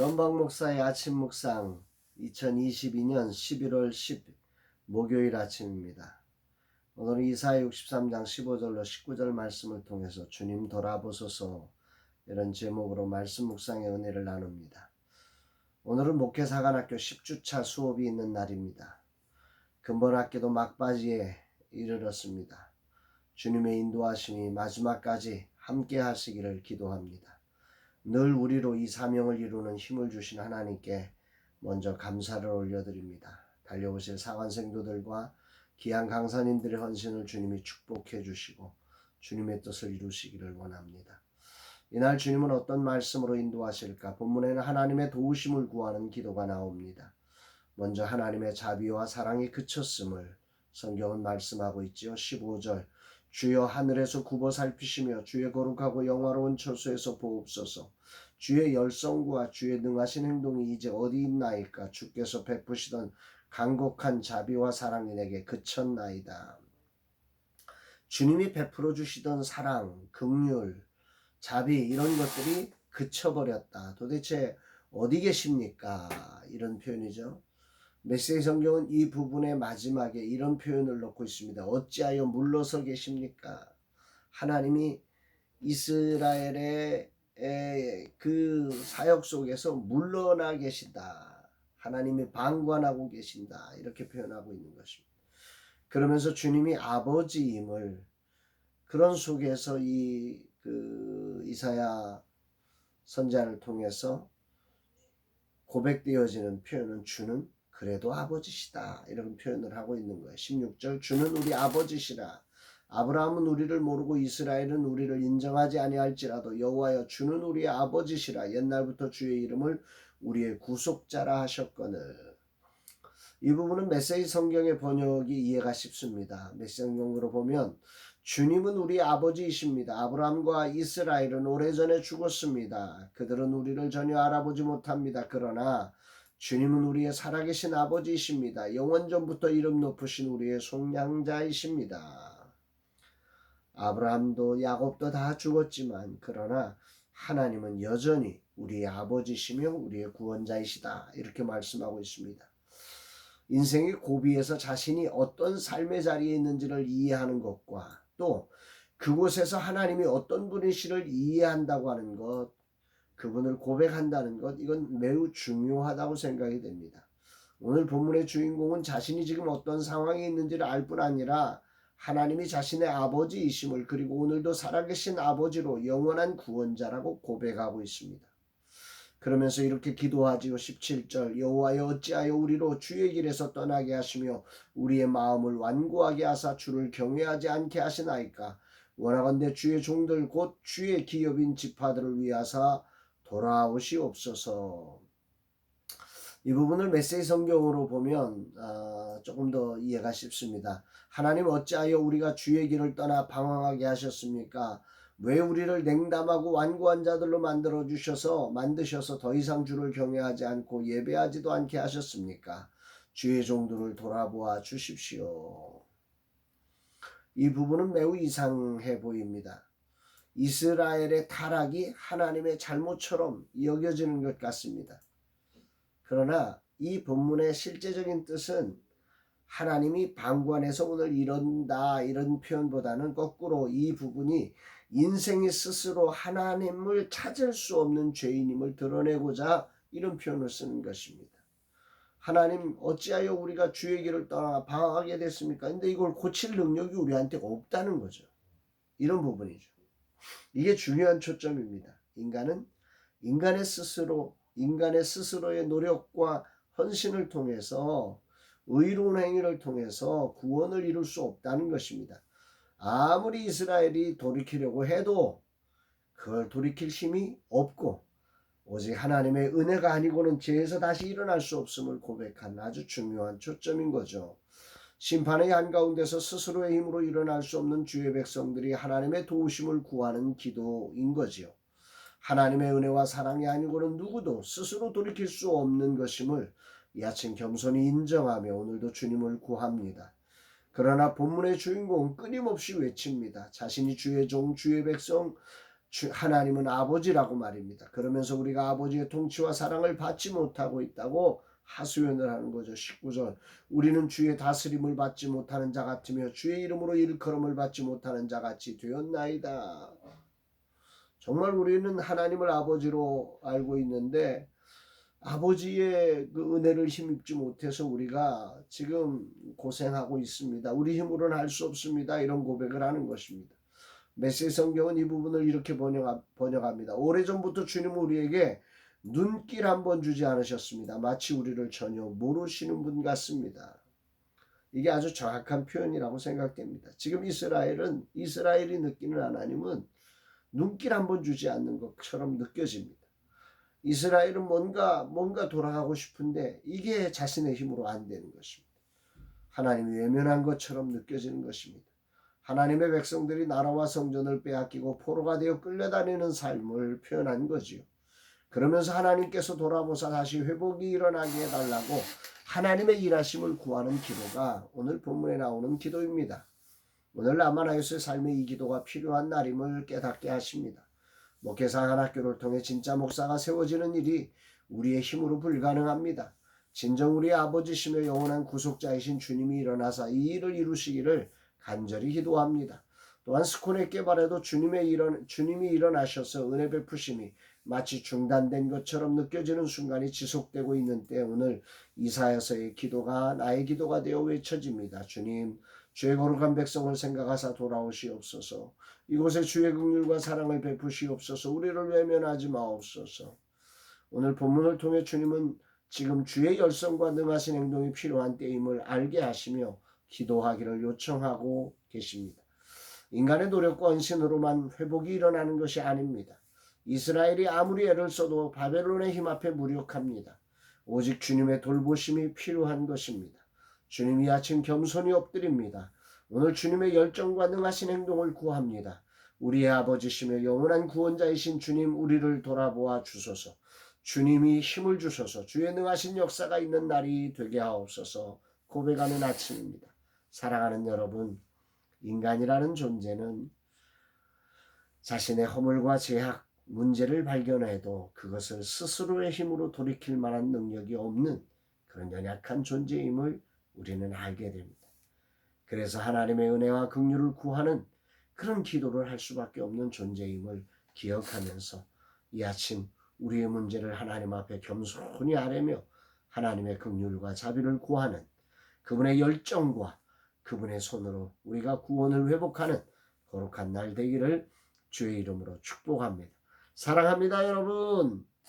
변방 목사의 아침 묵상 2022년 11월 10일 목요일 아침입니다. 오늘은 이사야 63장 15절로 19절 말씀을 통해서 주님 돌아보소서 이런 제목으로 말씀 묵상의 은혜를 나눕니다. 오늘은 목회사관학교 10주차 수업이 있는 날입니다. 근본학기도 막바지에 이르렀습니다. 주님의 인도하심이 마지막까지 함께 하시기를 기도합니다. 늘 우리로 이 사명을 이루는 힘을 주신 하나님께 먼저 감사를 올려드립니다. 달려오실 사관생도들과 귀한 강사님들의 헌신을 주님이 축복해 주시고 주님의 뜻을 이루시기를 원합니다. 이날 주님은 어떤 말씀으로 인도하실까? 본문에는 하나님의 도우심을 구하는 기도가 나옵니다. 먼저 하나님의 자비와 사랑이 그쳤음을 성경은 말씀하고 있지요. 15절 주여 하늘에서 굽어 살피시며 주의 거룩하고 영화로운 처소에서 보옵소서. 주의 열성과 주의 능하신 행동이 이제 어디 있나이까? 주께서 베푸시던 간곡한 자비와 사랑이 내게 그쳤나이다. 주님이 베풀어 주시던 사랑, 긍휼, 자비 이런 것들이 그쳐버렸다. 도대체 어디 계십니까? 이런 표현이죠. 메시지 성경은 이 부분의 마지막에 이런 표현을 넣고 있습니다. 어찌하여 물러서 계십니까? 하나님이 이스라엘의 그 사역 속에서 물러나 계신다. 하나님이 방관하고 계신다. 이렇게 표현하고 있는 것입니다. 그러면서 주님이 아버지임을 그런 속에서 이사야 선지자를 통해서 고백되어지는 표현은 주는 그래도 아버지시다 이런 표현을 하고 있는 거예요. 16절 주는 우리 아버지시라. 아브라함은 우리를 모르고 이스라엘은 우리를 인정하지 아니할지라도 여호와여 주는 우리의 아버지시라. 옛날부터 주의 이름을 우리의 구속자라 하셨거늘. 이 부분은 메시지 성경의 번역이 이해가 쉽습니다. 메시지 성경으로 보면 주님은 우리 아버지이십니다. 아브라함과 이스라엘은 오래전에 죽었습니다. 그들은 우리를 전혀 알아보지 못합니다. 그러나 주님은 우리의 살아계신 아버지이십니다. 영원전부터 이름 높으신 우리의 속량자이십니다. 아브라함도 야곱도 다 죽었지만 그러나 하나님은 여전히 우리의 아버지시며 우리의 구원자이시다. 이렇게 말씀하고 있습니다. 인생의 고비에서 자신이 어떤 삶의 자리에 있는지를 이해하는 것과 또 그곳에서 하나님이 어떤 분이시를 이해한다고 하는 것, 그분을 고백한다는 것, 이건 매우 중요하다고 생각이 됩니다. 오늘 본문의 주인공은 자신이 지금 어떤 상황에 있는지를 알 뿐 아니라 하나님이 자신의 아버지이심을 그리고 오늘도 살아계신 아버지로 영원한 구원자라고 고백하고 있습니다. 그러면서 이렇게 기도하지요. 17절 여호와여 어찌하여 우리로 주의 길에서 떠나게 하시며 우리의 마음을 완고하게 하사 주를 경외하지 않게 하시나이까? 원하건대 주의 종들 곧 주의 기업인 지파들을 위하사 돌아오시옵소서. 이 부분을 메시지 성경으로 보면 조금 더 이해가 쉽습니다. 하나님 어찌하여 우리가 주의 길을 떠나 방황하게 하셨습니까? 왜 우리를 냉담하고 완고한 자들로 만드셔서 더 이상 주를 경외하지 않고 예배하지도 않게 하셨습니까? 주의 종들을 돌아보아 주십시오. 이 부분은 매우 이상해 보입니다. 이스라엘의 타락이 하나님의 잘못처럼 여겨지는 것 같습니다. 그러나 이 본문의 실제적인 뜻은 하나님이 방관해서 오늘 이런다 이런 표현보다는 거꾸로 이 부분이 인생이 스스로 하나님을 찾을 수 없는 죄인임을 드러내고자 이런 표현을 쓰는 것입니다. 하나님 어찌하여 우리가 주의 길을 떠나 방황하게 됐습니까? 근데 이걸 고칠 능력이 우리한테 없다는 거죠. 이런 부분이죠. 이게 중요한 초점입니다. 인간의 스스로의 노력과 헌신을 통해서 의로운 행위를 통해서 구원을 이룰 수 없다는 것입니다. 아무리 이스라엘이 돌이키려고 해도 그걸 돌이킬 힘이 없고 오직 하나님의 은혜가 아니고는 죄에서 다시 일어날 수 없음을 고백한 아주 중요한 초점인 거죠. 심판의 한가운데서 스스로의 힘으로 일어날 수 없는 주의 백성들이 하나님의 도우심을 구하는 기도인 거지요. 하나님의 은혜와 사랑이 아니고는 누구도 스스로 돌이킬 수 없는 것임을 이 아침 겸손히 인정하며 오늘도 주님을 구합니다. 그러나 본문의 주인공은 끊임없이 외칩니다. 자신이 주의 종, 주의 백성, 하나님은 아버지라고 말입니다. 그러면서 우리가 아버지의 통치와 사랑을 받지 못하고 있다고 하소연을 하는 거죠. 19절. 우리는 주의 다스림을 받지 못하는 자 같으며 주의 이름으로 일컬음을 받지 못하는 자 같이 되었나이다. 정말 우리는 하나님을 아버지로 알고 있는데 아버지의 그 은혜를 힘입지 못해서 우리가 지금 고생하고 있습니다. 우리 힘으로는 할 수 없습니다. 이런 고백을 하는 것입니다. 메시지 성경은 이 부분을 이렇게 번역합니다. 오래전부터 주님은 우리에게 눈길 한번 주지 않으셨습니다. 마치 우리를 전혀 모르시는 분 같습니다. 이게 아주 정확한 표현이라고 생각됩니다. 지금 이스라엘이 느끼는 하나님은 눈길 한번 주지 않는 것처럼 느껴집니다. 이스라엘은 뭔가 돌아가고 싶은데 이게 자신의 힘으로 안 되는 것입니다. 하나님이 외면한 것처럼 느껴지는 것입니다. 하나님의 백성들이 나라와 성전을 빼앗기고 포로가 되어 끌려다니는 삶을 표현한 거지요. 그러면서 하나님께서 돌아보사 다시 회복이 일어나게 해달라고 하나님의 일하심을 구하는 기도가 오늘 본문에 나오는 기도입니다. 오늘 라마나요스의 삶에 이 기도가 필요한 날임을 깨닫게 하십니다. 목회사 한 학교를 통해 진짜 목사가 세워지는 일이 우리의 힘으로 불가능합니다. 진정 우리의 아버지시며 영원한 구속자이신 주님이 일어나사 이 일을 이루시기를 간절히 기도합니다. 또한 스코네 개발에도 주님이 일어나셔서 은혜 베푸심이 마치 중단된 것처럼 느껴지는 순간이 지속되고 있는 때 오늘 이사야서의 기도가 나의 기도가 되어 외쳐집니다. 주님, 주의 거룩한 백성을 생각하사 돌아오시옵소서. 이곳에 주의 긍휼과 사랑을 베푸시옵소서. 우리를 외면하지 마옵소서. 오늘 본문을 통해 주님은 지금 주의 열성과 능하신 행동이 필요한 때임을 알게 하시며 기도하기를 요청하고 계십니다. 인간의 노력과 헌신으로만 회복이 일어나는 것이 아닙니다. 이스라엘이 아무리 애를 써도 바벨론의 힘 앞에 무력합니다. 오직 주님의 돌보심이 필요한 것입니다. 주님 이 아침 겸손히 엎드립니다. 오늘 주님의 열정과 능하신 행동을 구합니다. 우리의 아버지시며 영원한 구원자이신 주님 우리를 돌아보아 주소서. 주님이 힘을 주셔서 주의 능하신 역사가 있는 날이 되게 하옵소서. 고백하는 아침입니다. 사랑하는 여러분, 인간이라는 존재는 자신의 허물과 죄악, 문제를 발견해도 그것을 스스로의 힘으로 돌이킬 만한 능력이 없는 그런 연약한 존재임을 우리는 알게 됩니다. 그래서 하나님의 은혜와 긍휼을 구하는 그런 기도를 할 수밖에 없는 존재임을 기억하면서 이 아침 우리의 문제를 하나님 앞에 겸손히 아뢰며 하나님의 긍휼과 자비를 구하는 그분의 열정과 그분의 손으로 우리가 구원을 회복하는 거룩한 날 되기를 주의 이름으로 축복합니다. 사랑합니다, 여러분.